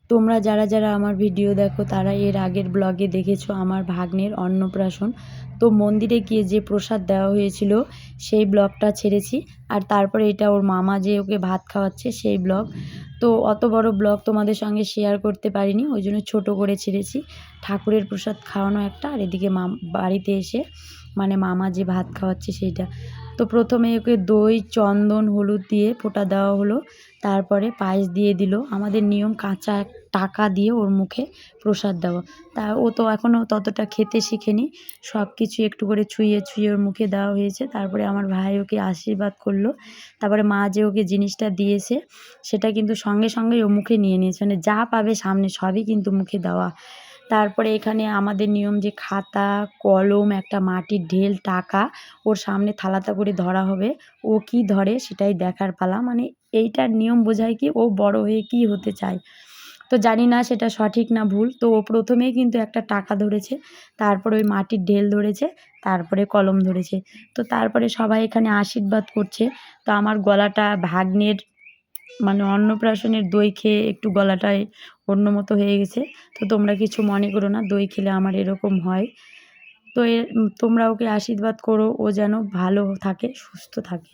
তোমরা যারা যারা আমার ভিডিও দেখো তারা এর আগের ব্লগে দেখেছো আমার ভাগ্নের অন্নপ্রাশন। তো মন্দিরে গিয়ে যে প্রসাদ দেওয়া হয়েছিল সেই ব্লগটা ছেড়েছি, আর তারপরে এটা ওর মামা যে ওকে ভাত খাওয়াচ্ছে সেই ব্লগ। তো অত বড় ব্লগ তোমাদের সঙ্গে শেয়ার করতে পারিনি, ওই জন্য ছোটো করে ছেড়েছি। ঠাকুরের প্রসাদ খাওয়ানো একটা, আর এদিকে বাড়িতে এসে মানে মামা যে ভাত খাওয়াচ্ছে সেইটা। তো প্রথমে ওকে দই, চন্দন, হলুদ দিয়ে ফোঁটা দেওয়া হলো, তারপরে পায়েস দিয়ে দিল। আমাদের নিয়ম কাঁচা টাকা দিয়ে ওর মুখে প্রসাদ দেওয়া। তা ও তো এখনও ততটা খেতে শিখেনি, সব কিছু একটু করে ছুঁয়ে ছুঁয়ে ওর মুখে দেওয়া হয়েছে। তারপরে আমার ভাই ওকে আশীর্বাদ করলো। তারপরে মা যে ওকে জিনিসটা দিয়েছে সেটা কিন্তু সঙ্গে সঙ্গেই ও মুখে নিয়ে নিয়েছে, মানে যা পাবে সামনে সবই কিন্তু মুখে দেওয়া। তারপরে এখানে আমাদের নিয়ম যে খাতা, কলম, একটা মাটির ঢেল, টাকা ওর সামনে থালাতে করে ধরা হবে। ও কি ধরে সেটাই দেখার পালা, মানে এইটার নিয়ম বোঝায় কি ও বড় হয়ে কি হতে চায়। তো জানি না সেটা সঠিক না ভুল। তো ও প্রথমেই কিন্তু একটা টাকা ধরেছে, তারপরে ওই মাটির ঢেল ধরেছে, তারপরে কলম ধরেছে। তো তারপরে সবাই এখানে আশীর্বাদ করছে। তো আমার গলাটা ভাগ্নের মানে অন্নপ্রাশনের দই খেয়ে একটু গলাটায় অন্য মতো হয়ে গেছে। তো তোমরা কিছু মনে করো না, দই খেলে আমার এরকম হয়। তো তোমরা ওকে আশীর্বাদ করো ও যেন ভালো থাকে, সুস্থ থাকে।